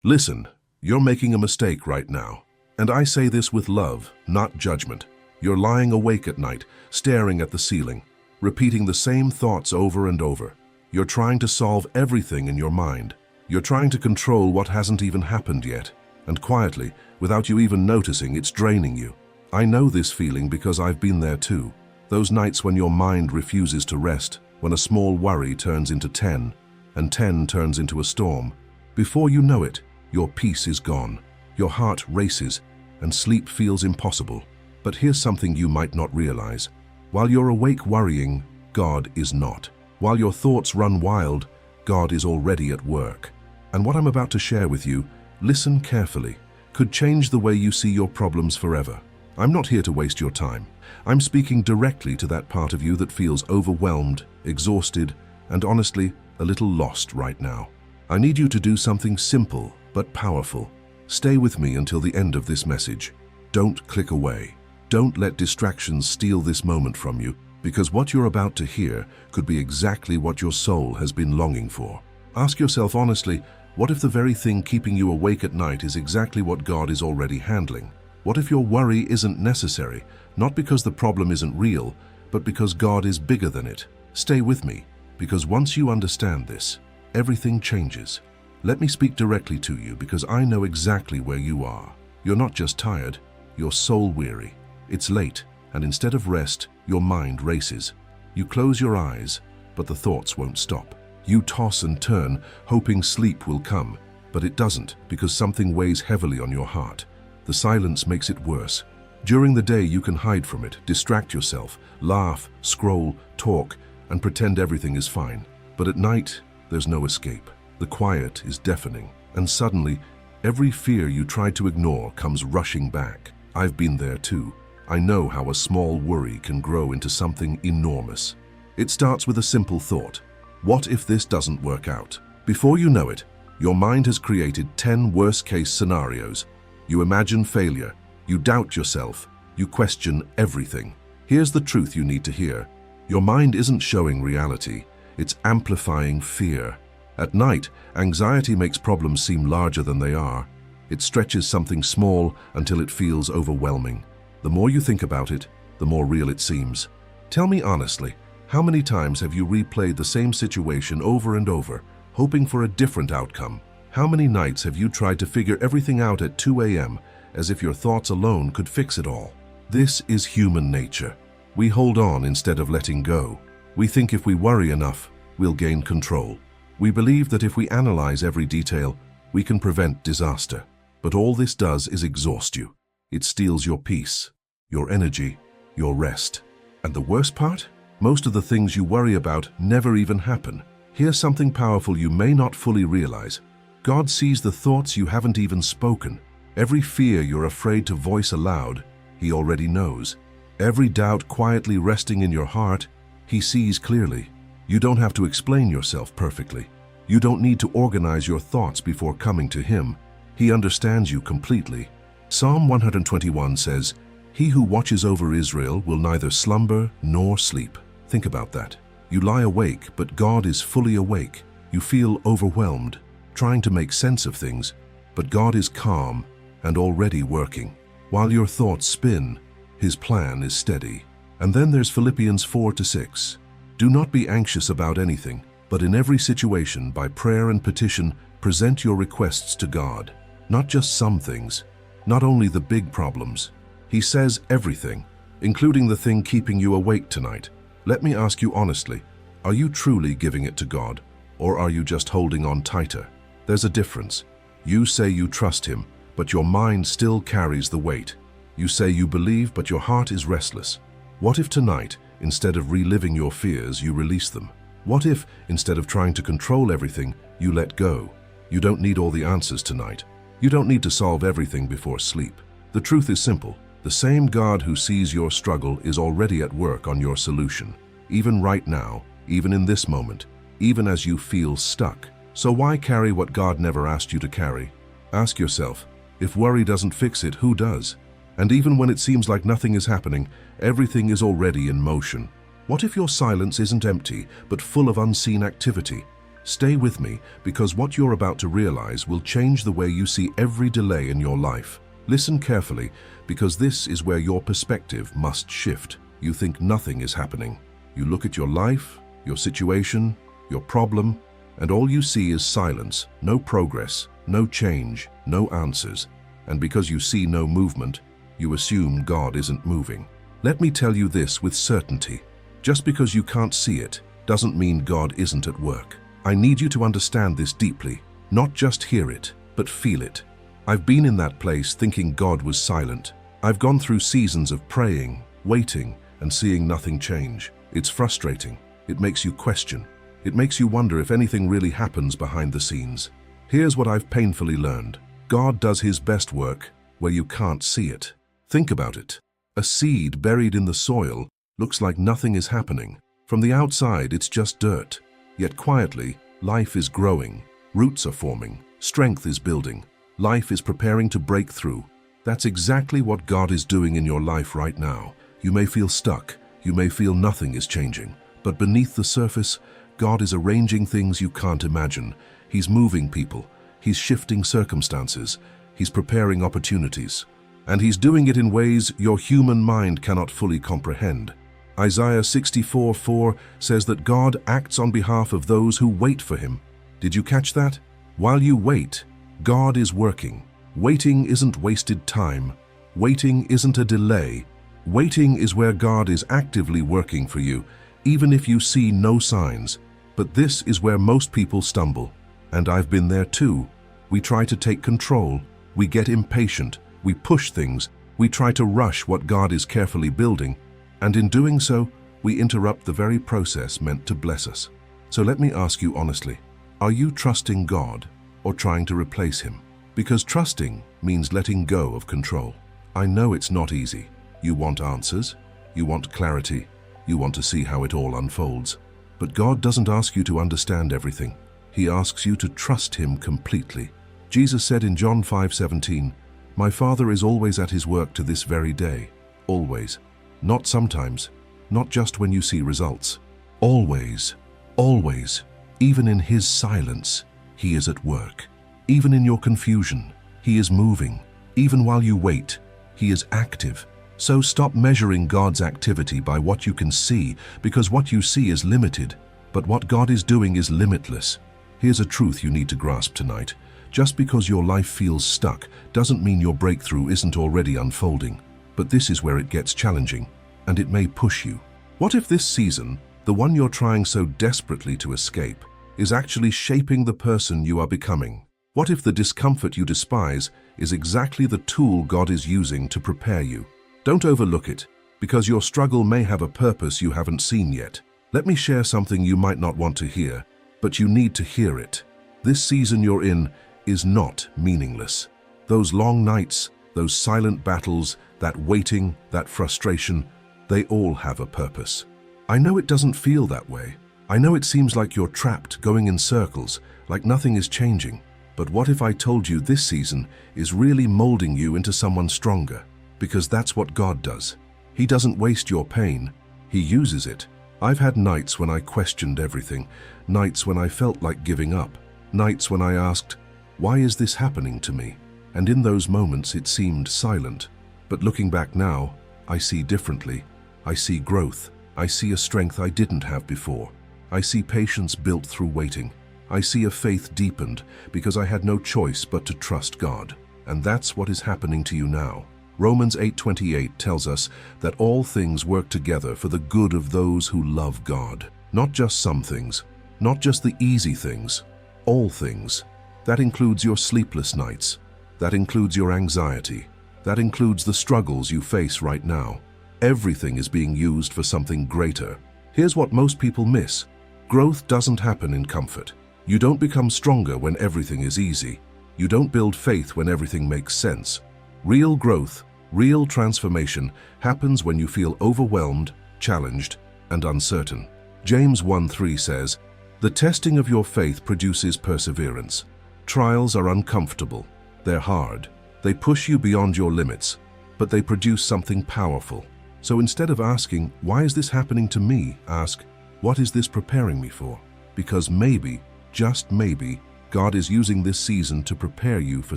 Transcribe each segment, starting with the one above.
Listen, you're making a mistake right now. And I say this with love, not judgment. You're lying awake at night, staring at the ceiling, repeating the same thoughts over and over. You're trying to solve everything in your mind. You're trying to control what hasn't even happened yet. And quietly, without you even noticing, it's draining you. I know this feeling because I've been there too. Those nights when your mind refuses to rest, when a small worry turns into 10, and 10 turns into a storm. Before you know it, your peace is gone. Your heart races, and sleep feels impossible. But here's something you might not realize. While you're awake worrying, God is not. While your thoughts run wild, God is already at work. And what I'm about to share with you, listen carefully, could change the way you see your problems forever. I'm not here to waste your time. I'm speaking directly to that part of you that feels overwhelmed, exhausted, and honestly, a little lost right now. I need you to do something simple but powerful. Stay with me until the end of this message. Don't click away. Don't let distractions steal this moment from you, because what you're about to hear could be exactly what your soul has been longing for. Ask yourself honestly, what if the very thing keeping you awake at night is exactly what God is already handling? What if your worry isn't necessary, not because the problem isn't real, but because God is bigger than it? Stay with me, because once you understand this, everything changes. Let me speak directly to you because I know exactly where you are. You're not just tired, you're soul-weary. It's late, and instead of rest, your mind races. You close your eyes, but the thoughts won't stop. You toss and turn, hoping sleep will come, but it doesn't because something weighs heavily on your heart. The silence makes it worse. During the day, you can hide from it, distract yourself, laugh, scroll, talk, and pretend everything is fine. But at night, there's no escape. The quiet is deafening, and suddenly, every fear you tried to ignore comes rushing back. I've been there too. I know how a small worry can grow into something enormous. It starts with a simple thought. What if this doesn't work out? Before you know it, your mind has created 10 worst-case scenarios. You imagine failure, you doubt yourself, you question everything. Here's the truth you need to hear. Your mind isn't showing reality, it's amplifying fear. At night, anxiety makes problems seem larger than they are. It stretches something small until it feels overwhelming. The more you think about it, the more real it seems. Tell me honestly, how many times have you replayed the same situation over and over, hoping for a different outcome? How many nights have you tried to figure everything out at 2 a.m. as if your thoughts alone could fix it all? This is human nature. We hold on instead of letting go. We think if we worry enough, we'll gain control. We believe that if we analyze every detail, we can prevent disaster. But all this does is exhaust you. It steals your peace, your energy, your rest. And the worst part? Most of the things you worry about never even happen. Here's something powerful you may not fully realize. God sees the thoughts you haven't even spoken. Every fear you're afraid to voice aloud, He already knows. Every doubt quietly resting in your heart, He sees clearly. You don't have to explain yourself perfectly. You don't need to organize your thoughts before coming to Him. He understands you completely. Psalm 121 says, "He who watches over Israel will neither slumber nor sleep." Think about that. You lie awake, but God is fully awake. You feel overwhelmed, trying to make sense of things, but God is calm and already working. While your thoughts spin, His plan is steady. And then there's Philippians 4-6. Do not be anxious about anything, but in every situation, by prayer and petition, present your requests to God. Not just some things, not only the big problems. He says everything, including the thing keeping you awake tonight. Let me ask you honestly, are you truly giving it to God, or are you just holding on tighter? There's a difference. You say you trust Him, but your mind still carries the weight. You say you believe, but your heart is restless. What if tonight, instead of reliving your fears, you release them? What if, instead of trying to control everything, you let go? You don't need all the answers tonight. You don't need to solve everything before sleep. The truth is simple. The same God who sees your struggle is already at work on your solution. Even right now, even in this moment, even as you feel stuck. So why carry what God never asked you to carry? Ask yourself, if worry doesn't fix it, who does? And even when it seems like nothing is happening, everything is already in motion. What if your silence isn't empty, but full of unseen activity? Stay with me, because what you're about to realize will change the way you see every delay in your life. Listen carefully, because this is where your perspective must shift. You think nothing is happening. You look at your life, your situation, your problem, and all you see is silence, no progress, no change, no answers. And because you see no movement, you assume God isn't moving. Let me tell you this with certainty. Just because you can't see it doesn't mean God isn't at work. I need you to understand this deeply, not just hear it, but feel it. I've been in that place thinking God was silent. I've gone through seasons of praying, waiting, and seeing nothing change. It's frustrating. It makes you question. It makes you wonder if anything really happens behind the scenes. Here's what I've painfully learned. God does his best work where you can't see it. Think about it. A seed buried in the soil looks like nothing is happening. From the outside, it's just dirt. Yet quietly, life is growing. Roots are forming. Strength is building. Life is preparing to break through. That's exactly what God is doing in your life right now. You may feel stuck. You may feel nothing is changing. But beneath the surface, God is arranging things you can't imagine. He's moving people. He's shifting circumstances. He's preparing opportunities. And he's doing it in ways your human mind cannot fully comprehend. Isaiah 64:4 says that God acts on behalf of those who wait for him. Did you catch that? While you wait, God is working. Waiting isn't wasted time. Waiting isn't a delay. Waiting is where God is actively working for you, even if you see no signs. But this is where most people stumble. And I've been there too. We try to take control. We get impatient. We push things. We try to rush what God is carefully building. And in doing so, we interrupt the very process meant to bless us. So let me ask you honestly, are you trusting God or trying to replace him? Because trusting means letting go of control. I know it's not easy. You want answers. You want clarity. You want to see how it all unfolds. But God doesn't ask you to understand everything. He asks you to trust him completely. Jesus said in John 5:17, "My Father is always at his work to this very day." Always. Not sometimes. Not just when you see results. Always. Always. Even in his silence, he is at work. Even in your confusion, he is moving. Even while you wait, he is active. So stop measuring God's activity by what you can see, because what you see is limited, but what God is doing is limitless. Here's a truth you need to grasp tonight. Just because your life feels stuck doesn't mean your breakthrough isn't already unfolding. But this is where it gets challenging, and it may push you. What if this season, the one you're trying so desperately to escape, is actually shaping the person you are becoming? What if the discomfort you despise is exactly the tool God is using to prepare you? Don't overlook it, because your struggle may have a purpose you haven't seen yet. Let me share something you might not want to hear, but you need to hear it. This season you're in is not meaningless. Those long nights, those silent battles, that waiting, that frustration, they all have a purpose. I know it doesn't feel that way. I know it seems like you're trapped, going in circles, like nothing is changing. But what if I told you this season is really molding you into someone stronger? Because that's what God does. He doesn't waste your pain. He uses it. I've had nights when I questioned everything, nights when I felt like giving up, nights when I asked, why is this happening to me? And in those moments it seemed silent. But looking back now, I see differently. I see growth. I see a strength I didn't have before. I see patience built through waiting. I see a faith deepened because I had no choice but to trust God. And that's what is happening to you now. Romans 8:28 tells us that all things work together for the good of those who love God. Not just some things, not just the easy things, all things. That includes your sleepless nights. That includes your anxiety. That includes the struggles you face right now. Everything is being used for something greater. Here's what most people miss. Growth doesn't happen in comfort. You don't become stronger when everything is easy. You don't build faith when everything makes sense. Real growth, real transformation happens when you feel overwhelmed, challenged, and uncertain. James 1:3 says, "The testing of your faith produces perseverance." Trials are uncomfortable. They're hard. They push you beyond your limits, but they produce something powerful. So instead of asking, why is this happening to me? Ask, what is this preparing me for? Because maybe just maybe, God is using this season to prepare you for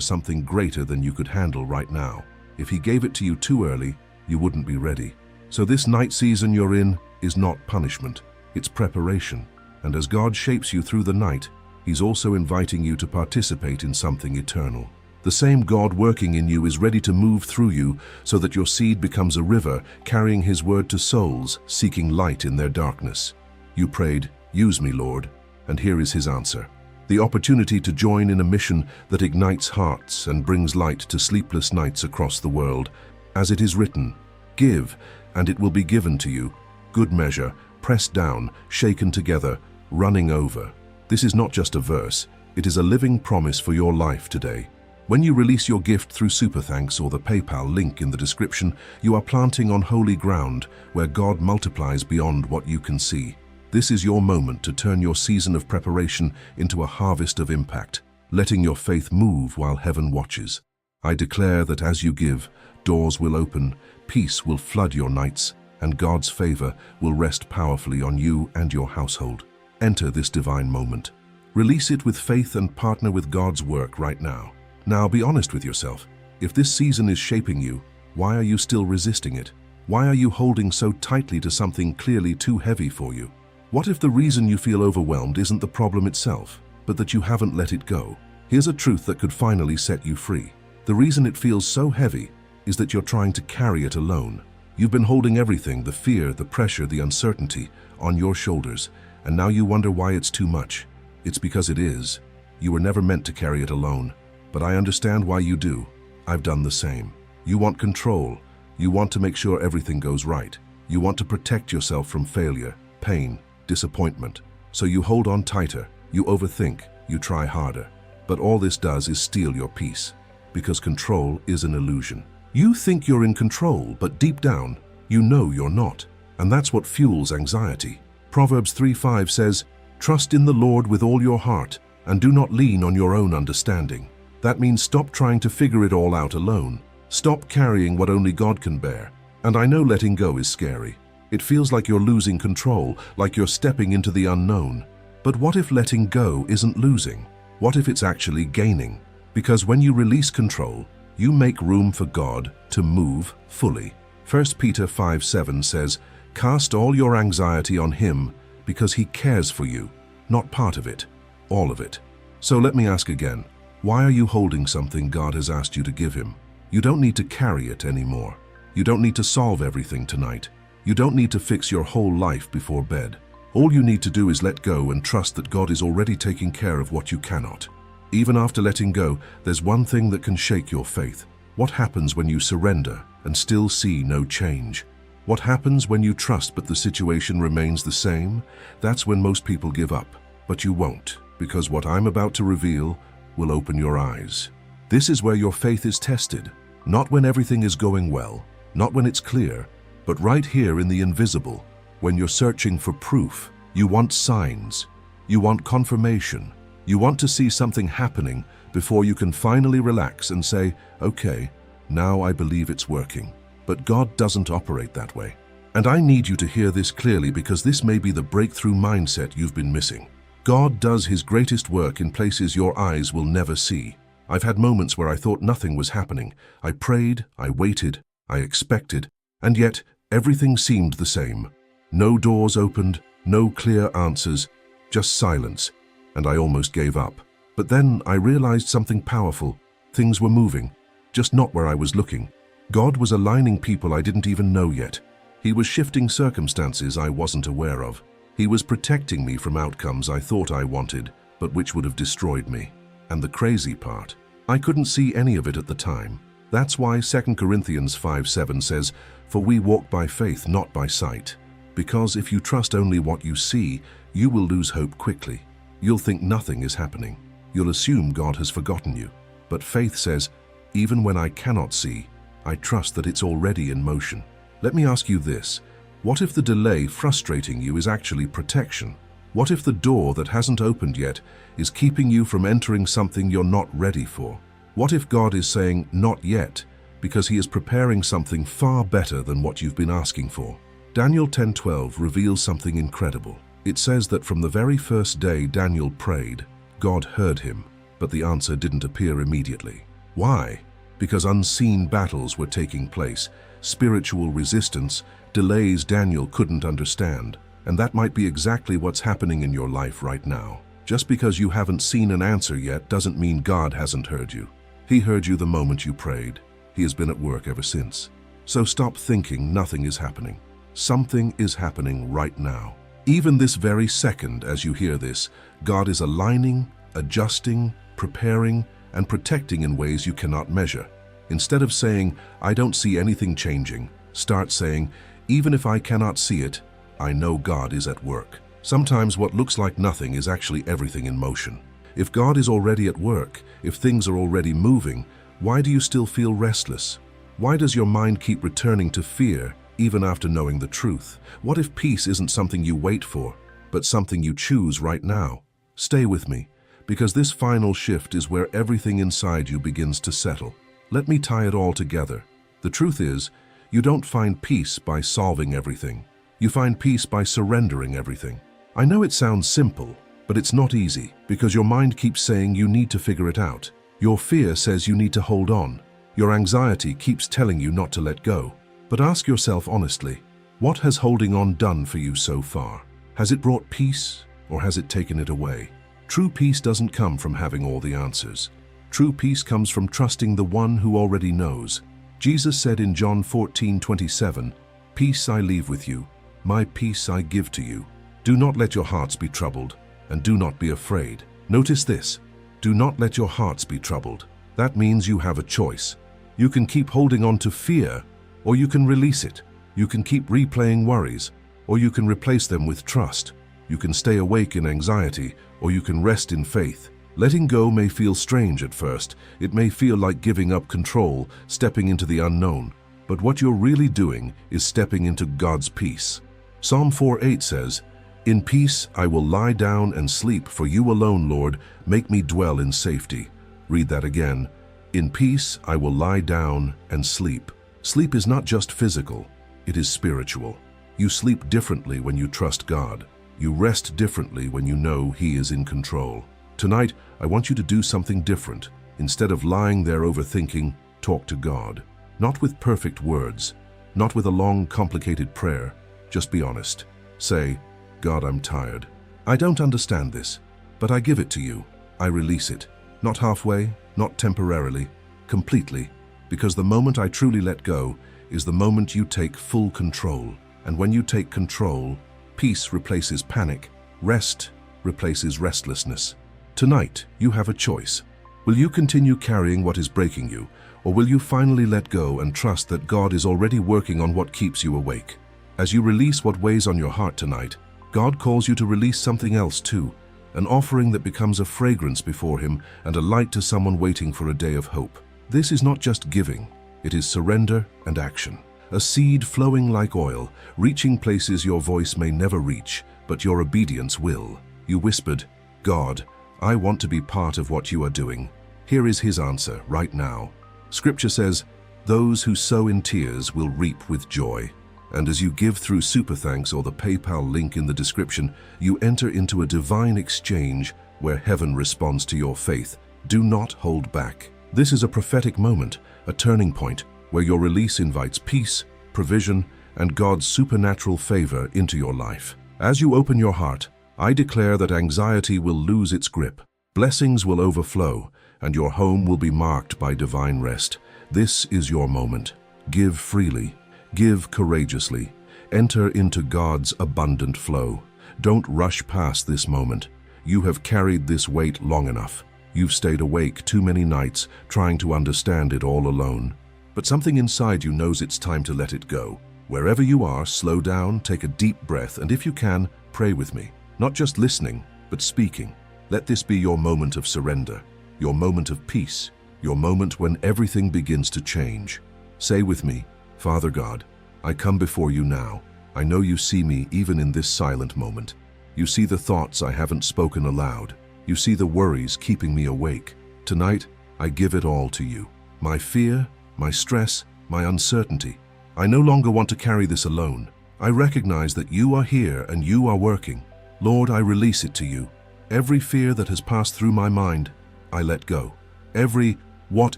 something greater than you could handle right now. If He gave it to you too early, you wouldn't be ready. So this night season you're in is not punishment, it's preparation. And as God shapes you through the night, He's also inviting you to participate in something eternal. The same God working in you is ready to move through you so that your seed becomes a river, carrying His word to souls seeking light in their darkness. You prayed, "Use me, Lord," and here is His answer. The opportunity to join in a mission that ignites hearts and brings light to sleepless nights across the world. As it is written, "Give, and it will be given to you, good measure, pressed down, shaken together, running over." This is not just a verse, it is a living promise for your life today. When you release your gift through Superthanks or the PayPal link in the description, you are planting on holy ground where God multiplies beyond what you can see. This is your moment to turn your season of preparation into a harvest of impact, letting your faith move while heaven watches. I declare that as you give, doors will open, peace will flood your nights, and God's favor will rest powerfully on you and your household. Enter this divine moment. Release it with faith and partner with God's work right now. Now be honest with yourself. If this season is shaping you, why are you still resisting it? Why are you holding so tightly to something clearly too heavy for you? What if the reason you feel overwhelmed isn't the problem itself, but that you haven't let it go? Here's a truth that could finally set you free. The reason it feels so heavy is that you're trying to carry it alone. You've been holding everything, the fear, the pressure, the uncertainty, on your shoulders, and now you wonder why it's too much. It's because it is. You were never meant to carry it alone, but I understand why you do. I've done the same. You want control. You want to make sure everything goes right. You want to protect yourself from failure, pain, disappointment. So you hold on tighter, you overthink, you try harder. But all this does is steal your peace, because control is an illusion. You think you're in control, but deep down, you know you're not. And that's what fuels anxiety. Proverbs 3:5 says, "Trust in the Lord with all your heart, and do not lean on your own understanding." That means stop trying to figure it all out alone. Stop carrying what only God can bear. And I know letting go is scary. It feels like you're losing control, like you're stepping into the unknown. But what if letting go isn't losing? What if it's actually gaining? Because when you release control, you make room for God to move fully. 1 Peter 5:7 says, "Cast all your anxiety on Him because He cares for you," not part of it, all of it. So let me ask again, why are you holding something God has asked you to give Him? You don't need to carry it anymore. You don't need to solve everything tonight. You don't need to fix your whole life before bed. All you need to do is let go and trust that God is already taking care of what you cannot. Even after letting go, there's one thing that can shake your faith. What happens when you surrender and still see no change? What happens when you trust but the situation remains the same? That's when most people give up. But you won't, because what I'm about to reveal will open your eyes. This is where your faith is tested, not when everything is going well, not when it's clear, but right here in the invisible, when you're searching for proof. You want signs, you want confirmation, you want to see something happening before you can finally relax and say, "Okay, now I believe it's working." But God doesn't operate that way. And I need you to hear this clearly, because this may be the breakthrough mindset you've been missing. God does His greatest work in places your eyes will never see. I've had moments where I thought nothing was happening. I prayed, I waited, I expected, and yet everything seemed the same. No doors opened, no clear answers, just silence, and I almost gave up. But then I realized something powerful. Things were moving, just not where I was looking. God was aligning people I didn't even know yet. He was shifting circumstances I wasn't aware of. He was protecting me from outcomes I thought I wanted, but which would have destroyed me. And the crazy part, I couldn't see any of it at the time. That's why 2 Corinthians 5:7 says, "For we walk by faith, not by sight." Because if you trust only what you see, you will lose hope quickly. You'll think nothing is happening. You'll assume God has forgotten you. But faith says, even when I cannot see, I trust that it's already in motion. Let me ask you this. What if the delay frustrating you is actually protection? What if the door that hasn't opened yet is keeping you from entering something you're not ready for? What if God is saying, "Not yet," because He is preparing something far better than what you've been asking for? Daniel 10:12 reveals something incredible. It says that from the very first day Daniel prayed, God heard him, but the answer didn't appear immediately. Why? Because unseen battles were taking place, spiritual resistance, delays Daniel couldn't understand. And that might be exactly what's happening in your life right now. Just because you haven't seen an answer yet doesn't mean God hasn't heard you. He heard you the moment you prayed. He has been at work ever since. So stop thinking nothing is happening. Something is happening right now. Even this very second, as you hear this, God is aligning, adjusting, preparing, and protecting in ways you cannot measure. Instead of saying, I don't see anything changing, start saying, even if I cannot see it, I know God is at work. Sometimes what looks like nothing is actually everything in motion. If God is already at work, if things are already moving, why do you still feel restless? Why does your mind keep returning to fear even after knowing the truth? What if peace isn't something you wait for, but something you choose right now? Stay with me, because this final shift is where everything inside you begins to settle. Let me tie it all together. The truth is, you don't find peace by solving everything. You find peace by surrendering everything. I know it sounds simple, but it's not easy, because your mind keeps saying you need to figure it out. Your fear says you need to hold on. Your anxiety keeps telling you not to let go. But ask yourself honestly, what has holding on done for you so far? Has it brought peace, or has it taken it away? True peace doesn't come from having all the answers. True peace comes from trusting the one who already knows. Jesus said in John 14:27, "Peace I leave with you, my peace I give to you. Do not let your hearts be troubled, and do not be afraid." Notice this, do not let your hearts be troubled. That means you have a choice. You can keep holding on to fear, or you can release it. You can keep replaying worries, or you can replace them with trust. You can stay awake in anxiety, or you can rest in faith. Letting go may feel strange at first. It may feel like giving up control, stepping into the unknown. But what you're really doing is stepping into God's peace. Psalm 4:8 says, "In peace I will lie down and sleep, for you alone, Lord, make me dwell in safety." Read that again. In peace I will lie down and sleep. Sleep is not just physical, it is spiritual. You sleep differently when you trust God. You rest differently when you know He is in control. Tonight, I want you to do something different. Instead of lying there overthinking, talk to God. Not with perfect words, not with a long, complicated prayer. Just be honest. Say, God, I'm tired. I don't understand this, but I give it to you. I release it. Not halfway, not temporarily, completely. Because the moment I truly let go is the moment you take full control. And when you take control, peace replaces panic, rest replaces restlessness. Tonight, you have a choice. Will you continue carrying what is breaking you, or will you finally let go and trust that God is already working on what keeps you awake? As you release what weighs on your heart tonight, God calls you to release something else too, an offering that becomes a fragrance before Him and a light to someone waiting for a day of hope. This is not just giving, it is surrender and action. A seed flowing like oil, reaching places your voice may never reach, but your obedience will. You whispered, God, I want to be part of what you are doing. Here is His answer right now. Scripture says, those who sow in tears will reap with joy. And as you give through Super Thanks or the PayPal link in the description, you enter into a divine exchange where heaven responds to your faith. Do not hold back. This is a prophetic moment, a turning point, where your release invites peace, provision, and God's supernatural favor into your life. As you open your heart, I declare that anxiety will lose its grip, blessings will overflow, and your home will be marked by divine rest. This is your moment. Give freely, give courageously, enter into God's abundant flow. Don't rush past this moment. You have carried this weight long enough. You've stayed awake too many nights trying to understand it all alone. But something inside you knows it's time to let it go. Wherever you are, slow down, take a deep breath, and if you can, pray with me. Not just listening, but speaking. Let this be your moment of surrender, your moment of peace, your moment when everything begins to change. Say with me, Father God, I come before you now. I know you see me even in this silent moment. You see the thoughts I haven't spoken aloud. You see the worries keeping me awake. Tonight, I give it all to you. My fear, my stress, my uncertainty. I no longer want to carry this alone. I recognize that you are here and you are working. Lord, I release it to you. Every fear that has passed through my mind, I let go. Every what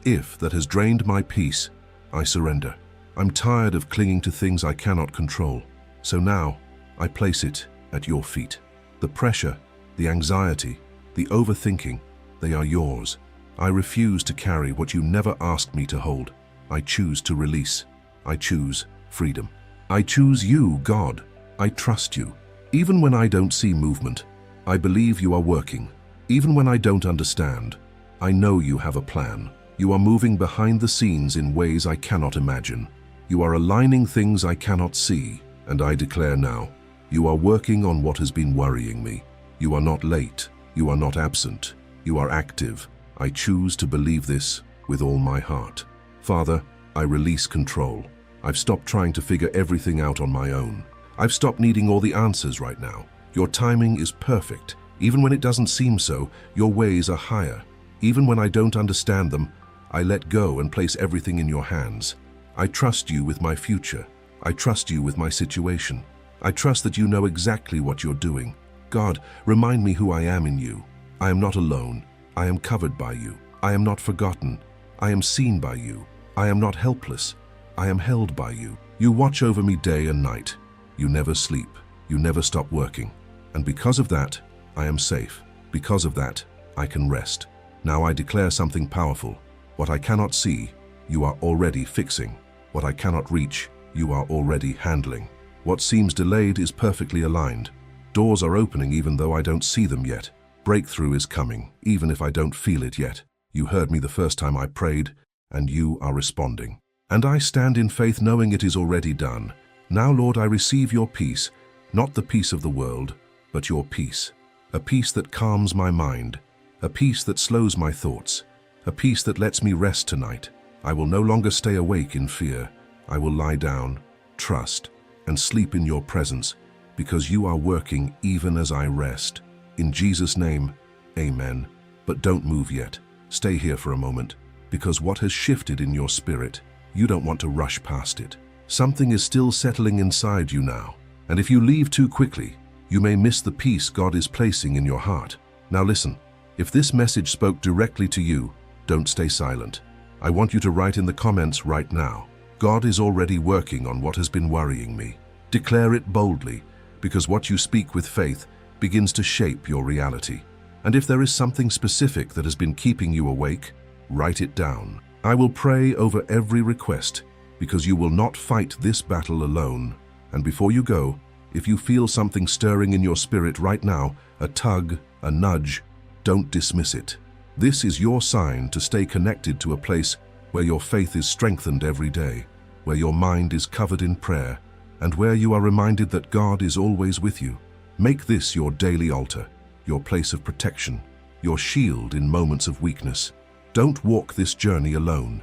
if that has drained my peace, I surrender. I'm tired of clinging to things I cannot control. So now, I place it at your feet. The pressure, the anxiety, the overthinking, they are yours. I refuse to carry what you never asked me to hold. I choose to release. I choose freedom. I choose you, God. I trust you. Even when I don't see movement, I believe you are working. Even when I don't understand, I know you have a plan. You are moving behind the scenes in ways I cannot imagine. You are aligning things I cannot see, and I declare now, you are working on what has been worrying me. You are not late. You are not absent. You are active. I choose to believe this with all my heart. Father, I release control. I've stopped trying to figure everything out on my own. I've stopped needing all the answers right now. Your timing is perfect. Even when it doesn't seem so, your ways are higher. Even when I don't understand them, I let go and place everything in your hands. I trust you with my future. I trust you with my situation. I trust that you know exactly what you're doing. God, remind me who I am in you. I am not alone. I am covered by you. I am not forgotten. I am seen by you. I am not helpless. I am held by you. You watch over me day and night. You never sleep. You never stop working. And because of that, I am safe. Because of that, I can rest. Now I declare something powerful. What I cannot see, you are already fixing. What I cannot reach, you are already handling. What seems delayed is perfectly aligned. Doors are opening even though I don't see them yet. Breakthrough is coming, even if I don't feel it yet. You heard me the first time I prayed, and you are responding. And I stand in faith knowing it is already done. Now, Lord, I receive your peace, not the peace of the world, but your peace. A peace that calms my mind, a peace that slows my thoughts, a peace that lets me rest tonight. I will no longer stay awake in fear. I will lie down, trust, and sleep in your presence, because you are working even as I rest. In Jesus' name, amen. But don't move yet. Stay here for a moment, because what has shifted in your spirit, you don't want to rush past it. Something is still settling inside you now, and if you leave too quickly, you may miss the peace God is placing in your heart. Now listen, if this message spoke directly to you, don't stay silent. I want you to write in the comments right now, God is already working on what has been worrying me. Declare it boldly, because what you speak with faith begins to shape your reality. And if there is something specific that has been keeping you awake, write it down. I will pray over every request, because you will not fight this battle alone. And before you go, if you feel something stirring in your spirit right now, a tug, a nudge, don't dismiss it. This is your sign to stay connected to a place where your faith is strengthened every day, where your mind is covered in prayer, and where you are reminded that God is always with you. Make this your daily altar, your place of protection, your shield in moments of weakness. Don't walk this journey alone.